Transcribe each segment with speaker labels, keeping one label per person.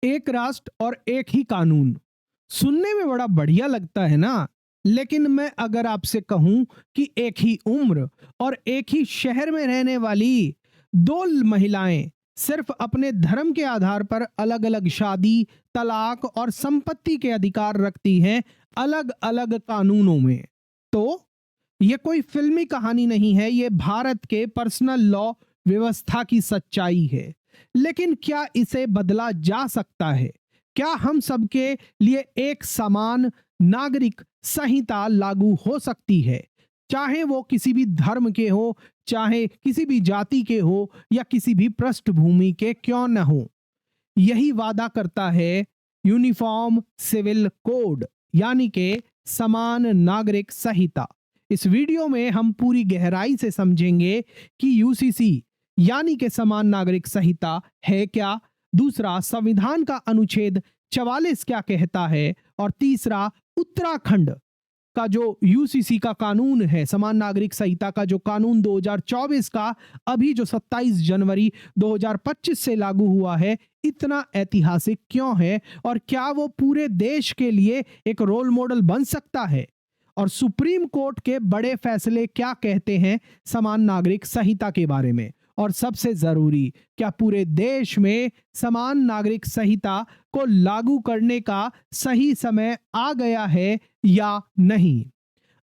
Speaker 1: एक राष्ट्र और एक ही कानून सुनने में बड़ा बढ़िया लगता है ना। लेकिन मैं अगर आपसे कहूं कि एक ही उम्र और एक ही शहर में रहने वाली दो महिलाएं सिर्फ अपने धर्म के आधार पर अलग अलग शादी, तलाक और संपत्ति के अधिकार रखती हैं, अलग अलग कानूनों में, तो ये कोई फिल्मी कहानी नहीं है, ये भारत के पर्सनल लॉ व्यवस्था की सच्चाई है। लेकिन क्या इसे बदला जा सकता है? क्या हम सबके लिए एक समान नागरिक संहिता लागू हो सकती है? चाहे वो किसी भी धर्म के हो, चाहे किसी भी जाति के हो या किसी भी पृष्ठभूमि के क्यों न हो। यही वादा करता है यूनिफॉर्म सिविल कोड, यानी के समान नागरिक संहिता। इस वीडियो में हम पूरी गहराई से समझेंगे कि यूसीसी यानी के समान नागरिक संहिता है क्या, दूसरा संविधान का अनुच्छेद 44 क्या कहता है, और तीसरा उत्तराखंड का जो यूसीसी का कानून है, समान नागरिक संहिता का जो कानून 2024 का अभी जो 27 जनवरी 2025 से लागू हुआ है, इतना ऐतिहासिक क्यों है और क्या वो पूरे देश के लिए एक रोल मॉडल बन सकता है? और सुप्रीम कोर्ट के बड़े फैसले क्या कहते हैं समान नागरिक संहिता के बारे में? और सबसे जरूरी, क्या पूरे देश में समान नागरिक संहिता को लागू करने का सही समय आ गया है या नहीं?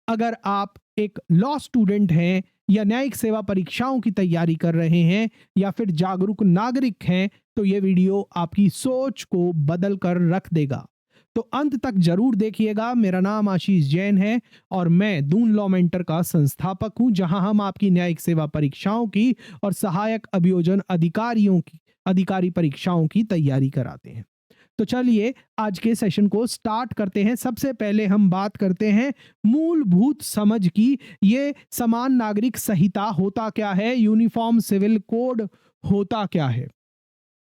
Speaker 1: अगर आप एक लॉ स्टूडेंट हैं या न्यायिक सेवा परीक्षाओं की तैयारी कर रहे हैं या फिर जागरूक नागरिक हैं, तो ये वीडियो आपकी सोच को बदल कर रख देगा। तो अंत तक जरूर देखिएगा। मेरा नाम आशीष जैन है और मैं दून लॉ मेंटर का संस्थापक हूं, जहां हम आपकी न्यायिक सेवा परीक्षाओं की और सहायक अभियोजन अधिकारी परीक्षाओं की तैयारी कराते हैं। तो चलिए आज के सेशन को स्टार्ट करते हैं। सबसे पहले हम बात करते हैं मूलभूत समझ की। ये समान नागरिक संहिता होता क्या है, यूनिफॉर्म सिविल कोड होता क्या है?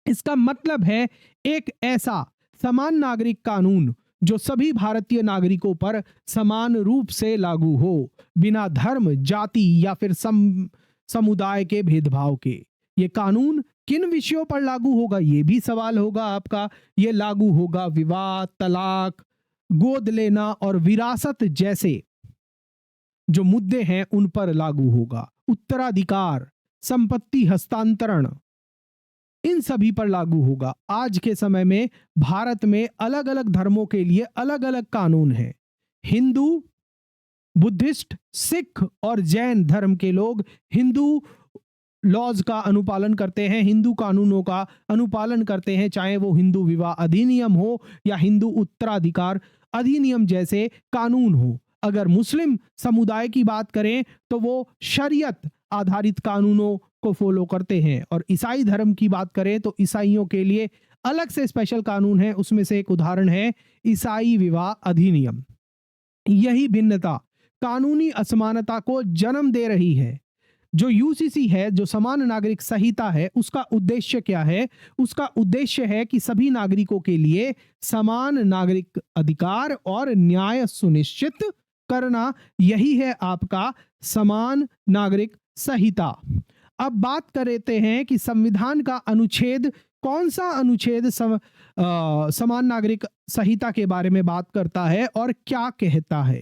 Speaker 1: इसका मतलब है एक ऐसा समान नागरिक कानून जो सभी भारतीय नागरिकों पर समान रूप से लागू हो, बिना धर्म, जाति या फिर समुदाय के भेदभाव के। ये कानून किन विषयों पर लागू होगा, ये भी सवाल होगा आपका। ये लागू होगा विवाह, तलाक, गोद लेना और विरासत जैसे जो मुद्दे हैं उन पर लागू होगा। उत्तराधिकार, संपत्ति हस्तांतरण, इन सभी पर लागू होगा। आज के समय में भारत में अलग अलग धर्मों के लिए अलग अलग कानून हैं। हिंदू, बुद्धिस्ट, सिख और जैन धर्म के लोग हिंदू लॉज का अनुपालन करते हैं, हिंदू कानूनों का अनुपालन करते हैं, चाहे वो हिंदू विवाह अधिनियम हो या हिंदू उत्तराधिकार अधिनियम जैसे कानून हो। अगर मुस्लिम समुदाय की बात करें तो वो शरीयत आधारित कानूनों को फॉलो करते हैं, और ईसाई धर्म की बात करें तो ईसाइयों के लिए अलग से स्पेशल कानून है। उसमें से एक उदाहरण है ईसाई विवाह अधिनियम। यही भिन्नता कानूनी असमानता को जन्म दे रही है। जो यूसीसी है, जो समान नागरिक संहिता है, उसका उद्देश्य क्या है? उसका उद्देश्य है कि सभी नागरिकों के लिए समान नागरिक अधिकार और न्याय सुनिश्चित करना। यही है आपका समान नागरिक संहिता। अब बात करते हैं कि संविधान का अनुच्छेद, कौन सा अनुच्छेद समान नागरिक संहिता के बारे में बात करता है और क्या कहता है।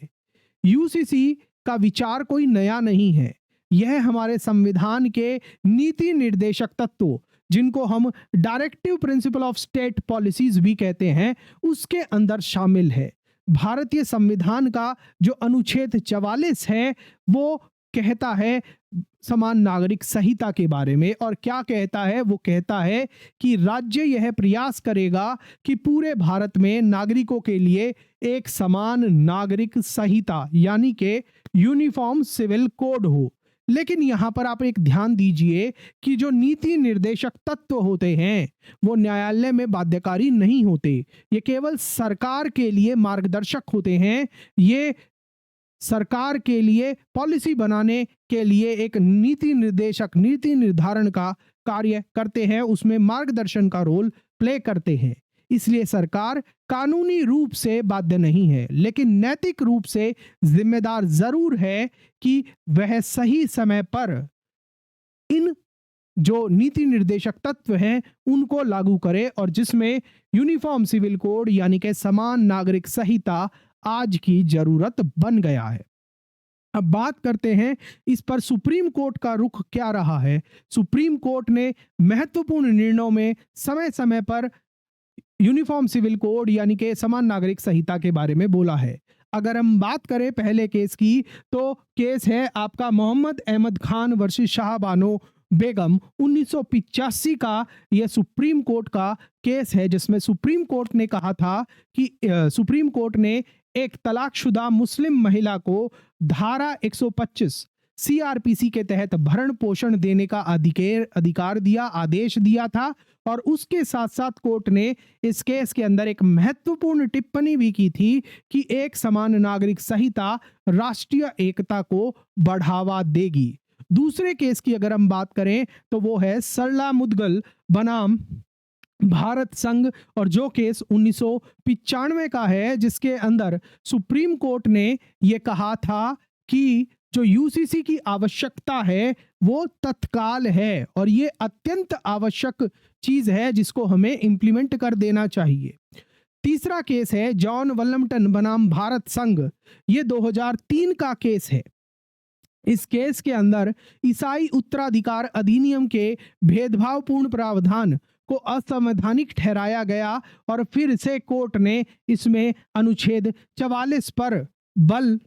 Speaker 1: यूसीसी का विचार कोई नया नहीं है। यह हमारे संविधान के नीति निर्देशक तत्वों, जिनको हम directive principle of state policies भी कहते हैं, उसके अंदर शामिल है। भारतीय संविधान का जो अनुच्छेद 44 है वो कहता है समान नागरिक संहिता के बारे में। और क्या कहता है? वो कहता है कि राज्य यह प्रयास करेगा कि पूरे भारत में नागरिकों के लिए एक समान नागरिक संहिता यानी के यूनिफॉर्म सिविल कोड हो। लेकिन यहां पर आप एक ध्यान दीजिए कि जो नीति निर्देशक तत्व होते हैं वो न्यायालय में बाध्यकारी नहीं होते। ये केवल सरकार के लिए मार्गदर्शक होते हैं। ये सरकार के लिए पॉलिसी बनाने के लिए एक नीति निर्देशक, नीति निर्धारण का कार्य करते हैं, उसमें मार्गदर्शन का रोल प्ले करते हैं। इसलिए सरकार कानूनी रूप से बाध्य नहीं है, लेकिन नैतिक रूप से जिम्मेदार जरूर है कि वह सही समय पर इन जो नीति निर्देशक तत्व हैं उनको लागू करे और जिसमें यूनिफॉर्म सिविल कोड यानी कि समान नागरिक संहिता आज की जरूरत बन गया है। अब बात करते हैं इस पर सुप्रीम कोर्ट का रुख क्या रहा है। सुप्रीम कोर्ट ने महत्वपूर्ण निर्णयों में समय समय पर यूनिफॉर्म सिविल कोड यानी कि समान नागरिक संहिता के बारे में बोला है। अगर हम बात करें पहले केस की, तो केस है आपका मोहम्मद अहमद खान वर्सेस शाहबानो बेगम 1985 का यह सुप्रीम कोर्ट का केस है, जिसमें सुप्रीम कोर्ट ने कहा था कि सुप्रीम कोर्ट ने एक तलाकशुदा मुस्लिम महिला को धारा 125 सीआरपीसी के तहत भरण पोषण देने का अधिकार दिया, आदेश दिया था। और उसके साथ साथ कोर्ट ने इस केस के अंदर एक महत्वपूर्ण टिप्पणी भी की थी कि एक समान नागरिक संहिता राष्ट्रीय एकता को बढ़ावा देगी। दूसरे केस की अगर हम बात करें तो वो है सरला मुदगल बनाम भारत संघ, और जो केस 1995 का है, जिसके अंदर सुप्रीम कोर्ट ने ये कहा था कि जो यूसीसी की आवश्यकता है वो तत्काल है और ये अत्यंत आवश्यक चीज है जिसको हमें इंप्लीमेंट कर देना चाहिए। तीसरा केस है जॉन वल्लमटन बनाम भारत संघ, ये 2003 का केस है। इस केस के अंदर ईसाई उत्तराधिकार अधिनियम के भेदभावपूर्ण प्रावधान को असंवैधानिक ठहराया गया और फिर से कोर्ट ने इसमें अनुच्छेद 44 पर बल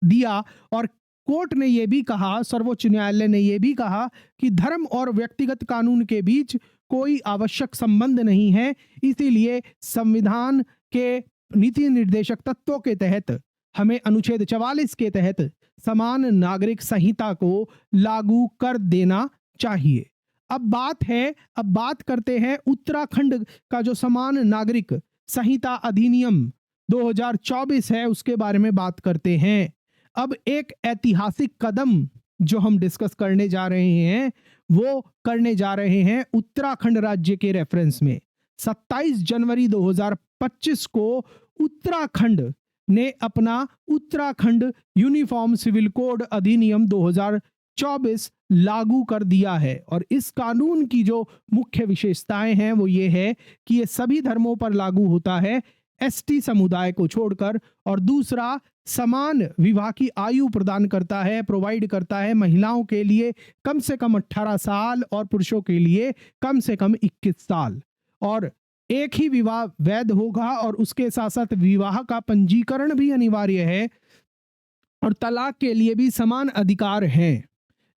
Speaker 1: दिया और कोर्ट ने यह भी कहा, सर्वोच्च न्यायालय ने यह भी कहा कि धर्म और व्यक्तिगत कानून के बीच कोई आवश्यक संबंध नहीं है, इसीलिए संविधान के नीति निर्देशक तत्वों के तहत हमें अनुच्छेद 44 के तहत समान नागरिक संहिता को लागू कर देना चाहिए। अब बात करते हैं उत्तराखंड का जो समान नागरिक संहिता अधिनियम 2024 है, उसके बारे में बात करते हैं। अब एक ऐतिहासिक कदम जो हम डिस्कस करने जा रहे हैं वो करने जा रहे हैं उत्तराखंड राज्य के रेफरेंस में। 27 जनवरी 2025 को उत्तराखंड ने अपना उत्तराखंड यूनिफॉर्म सिविल कोड अधिनियम 2024 लागू कर दिया है और इस कानून की जो मुख्य विशेषताएं हैं वो ये है कि ये सभी धर्मों पर लागू होता है, एसटी समुदाय को छोड़कर, और दूसरा समान विवाह की आयु प्रदान करता है, प्रोवाइड करता है महिलाओं के लिए कम से कम 18 साल और पुरुषों के लिए कम से कम 21 साल, और एक ही विवाह वैध होगा और उसके साथ साथ विवाह का पंजीकरण भी अनिवार्य है और तलाक के लिए भी समान अधिकार हैं।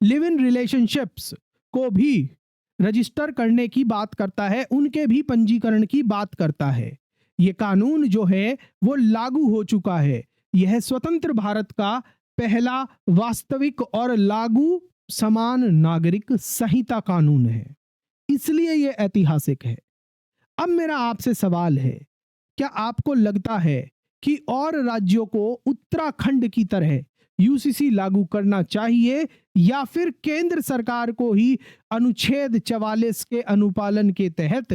Speaker 1: लिव इन रिलेशनशिप्स को भी रजिस्टर करने की बात करता है, उनके भी पंजीकरण की बात करता है। ये कानून जो है वो लागू हो चुका है। यह स्वतंत्र भारत का पहला वास्तविक और लागू समान नागरिक संहिता कानून है, इसलिए यह ऐतिहासिक है। अब मेरा आपसे सवाल है, क्या आपको लगता है कि और राज्यों को उत्तराखंड की तरह यूसीसी लागू करना चाहिए या फिर केंद्र सरकार को ही अनुच्छेद 44 के अनुपालन के तहत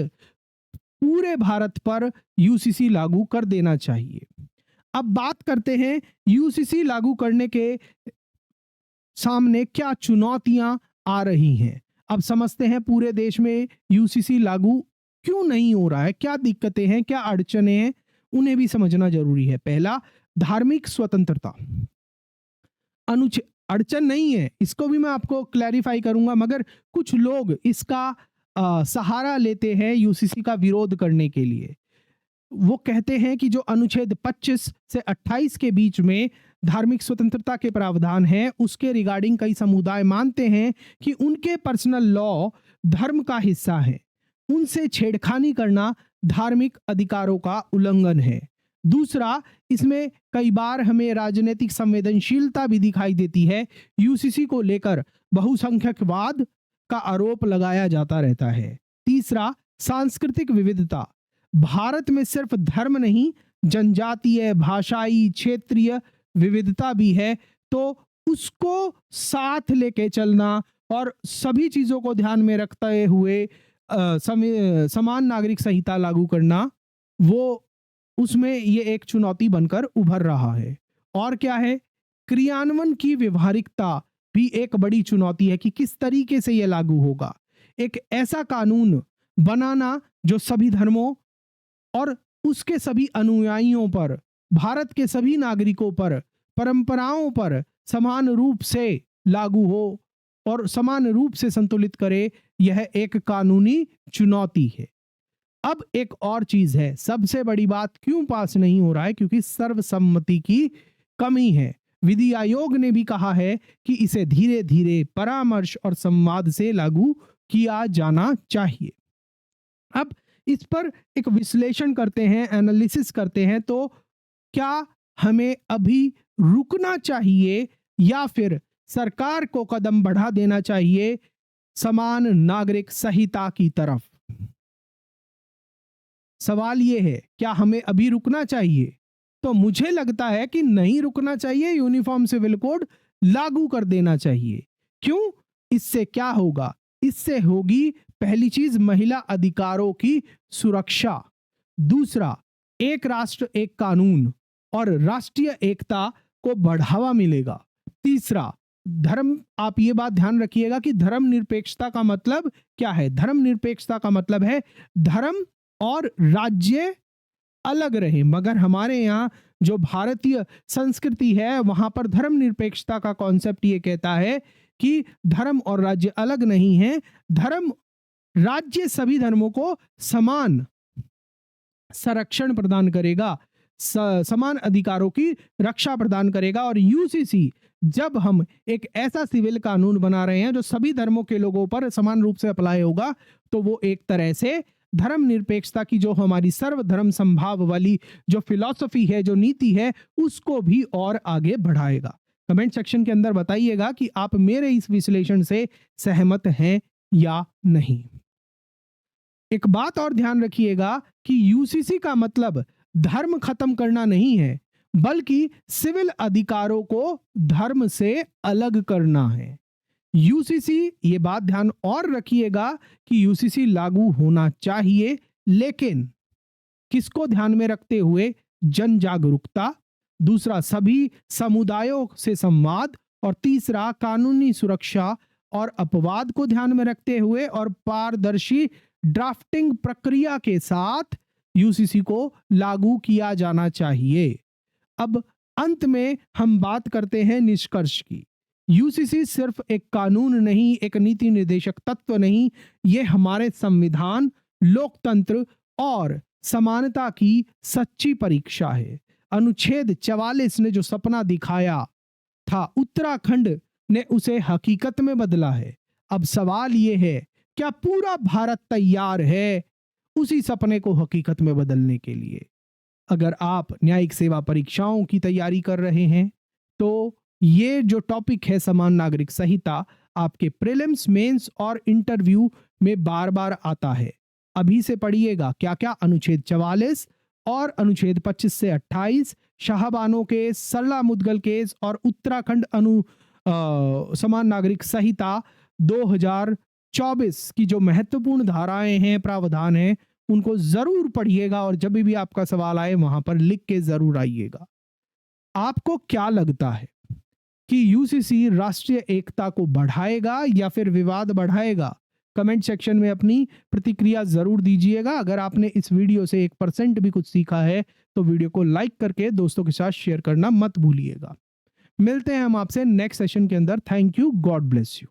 Speaker 1: पूरे भारत पर यूसीसी लागू कर देना चाहिए? अब बात करते हैं यूसीसी लागू करने के सामने क्या चुनौतियां आ रही हैं। अब समझते हैं पूरे देश में यूसीसी लागू क्यों नहीं हो रहा है, क्या दिक्कतें हैं, क्या अड़चने हैं, उन्हें भी समझना जरूरी है। पहला, धार्मिक स्वतंत्रता अड़चन नहीं है, इसको भी मैं आपको क्लैरिफाई करूंगा, मगर कुछ लोग इसका सहारा लेते हैं यूसीसी का विरोध करने के लिए। वो कहते हैं कि जो अनुच्छेद 25 से 28 के बीच में धार्मिक स्वतंत्रता के प्रावधान हैं, उसके रिगार्डिंग कई समुदाय मानते हैं कि उनके पर्सनल लॉ धर्म का हिस्सा है, उनसे छेड़खानी करना धार्मिक अधिकारों का उल्लंघन है। दूसरा, इसमें कई बार हमें राजनीतिक संवेदनशीलता भी दिखाई देती है। यूसीसी को लेकर बहुसंख्यकवाद का आरोप लगाया जाता रहता है। तीसरा, सांस्कृतिक विविधता। भारत में सिर्फ धर्म नहीं, जनजातीय, भाषाई, क्षेत्रीय विविधता भी है, तो उसको साथ लेके चलना और सभी चीजों को ध्यान में रखते हुए समान नागरिक संहिता लागू करना, वो उसमें ये एक चुनौती बनकर उभर रहा है। और क्या है, क्रियान्वयन की व्यवहारिकता भी एक बड़ी चुनौती है कि किस तरीके से यह लागू होगा। एक ऐसा कानून बनाना जो सभी धर्मों और उसके सभी अनुयायियों पर, भारत के सभी नागरिकों पर, परंपराओं पर समान रूप से लागू हो और समान रूप से संतुलित करे, यह एक कानूनी चुनौती है। अब एक और चीज है, सबसे बड़ी बात क्यों पास नहीं हो रहा है? क्योंकि सर्वसम्मति की कमी है। विधि आयोग ने भी कहा है कि इसे धीरे धीरे परामर्श और संवाद से लागू किया जाना चाहिए। अब इस पर एक विश्लेषण करते हैं, एनालिसिस करते हैं, तो क्या हमें अभी रुकना चाहिए या फिर सरकार को कदम बढ़ा देना चाहिए समान नागरिक संहिता की तरफ? सवाल यह है, क्या हमें अभी रुकना चाहिए? तो मुझे लगता है कि नहीं रुकना चाहिए, यूनिफॉर्म सिविल कोड लागू कर देना चाहिए। क्यों? इससे क्या होगा? इससे होगी पहली चीज महिला अधिकारों की सुरक्षा, दूसरा एक राष्ट्र एक कानून और राष्ट्रीय एकता को बढ़ावा मिलेगा, तीसरा धर्म, आप ये बात ध्यान रखिएगा कि धर्मनिरपेक्षता का मतलब क्या है? धर्मनिरपेक्षता का मतलब है धर्म और राज्य अलग रहे, मगर हमारे यहाँ जो भारतीय संस्कृति है वहां पर धर्मनिरपेक्षता का कॉन्सेप्ट ये कहता है कि धर्म और राज्य अलग नहीं है, धर्म राज्य सभी धर्मों को समान संरक्षण प्रदान करेगा, समान अधिकारों की रक्षा प्रदान करेगा। और यूसीसी, जब हम एक ऐसा सिविल कानून बना रहे हैं जो सभी धर्मों के लोगों पर समान रूप से अप्लाई होगा, तो वो एक तरह से धर्मनिरपेक्षता की जो हमारी सर्वधर्म संभाव वाली जो फिलॉसफी है, जो नीति है, उसको भी और आगे बढ़ाएगा। कमेंट सेक्शन के अंदर बताइएगा कि आप मेरे इस विश्लेषण से सहमत हैं या नहीं। एक बात और ध्यान रखिएगा कि यूसीसी का मतलब धर्म खत्म करना नहीं है, बल्कि सिविल अधिकारों को धर्म से अलग करना है। यूसीसी, ये बात ध्यान और रखिएगा कि यूसीसी लागू होना चाहिए, लेकिन किसको ध्यान में रखते हुए? जन जागरूकता, दूसरा सभी समुदायों से संवाद, और तीसरा कानूनी सुरक्षा और अपवाद को ध्यान में रखते हुए और पारदर्शी ड्राफ्टिंग प्रक्रिया के साथ यूसीसी को लागू किया जाना चाहिए। अब अंत में हम बात करते हैं निष्कर्ष की। यूसीसी सिर्फ एक कानून नहीं, एक नीति निर्देशक तत्व नहीं, ये हमारे संविधान, लोकतंत्र और समानता की सच्ची परीक्षा है। अनुच्छेद 44 ने जो सपना दिखाया था, उत्तराखंड ने उसे हकीकत में बदला है। अब सवाल ये है, क्या पूरा भारत तैयार है उसी सपने को हकीकत में बदलने के लिए? अगर आप न्यायिक सेवा परीक्षाओं की तैयारी कर रहे हैं तो ये जो टॉपिक है समान नागरिक संहिता, आपके प्रीलिम्स, मेंस और इंटरव्यू में बार बार आता है। अभी से पढ़िएगा क्या क्या अनुच्छेद 44 और अनुच्छेद 25 से 28, शाहबानो केस, सरला मुदगल केस और उत्तराखंड समान नागरिक संहिता 2024 की जो महत्वपूर्ण धाराएं हैं, प्रावधान हैं, उनको जरूर पढ़िएगा और जब भी आपका सवाल आए वहां पर लिख के जरूर आइएगा। आपको क्या लगता है कि यूसीसी राष्ट्रीय एकता को बढ़ाएगा या फिर विवाद बढ़ाएगा? कमेंट सेक्शन में अपनी प्रतिक्रिया जरूर दीजिएगा। अगर आपने इस वीडियो से 1% भी कुछ सीखा है तो वीडियो को लाइक करके दोस्तों के साथ शेयर करना मत भूलिएगा। मिलते हैं हम आपसे नेक्स्ट सेशन के अंदर। Thank you, God bless you.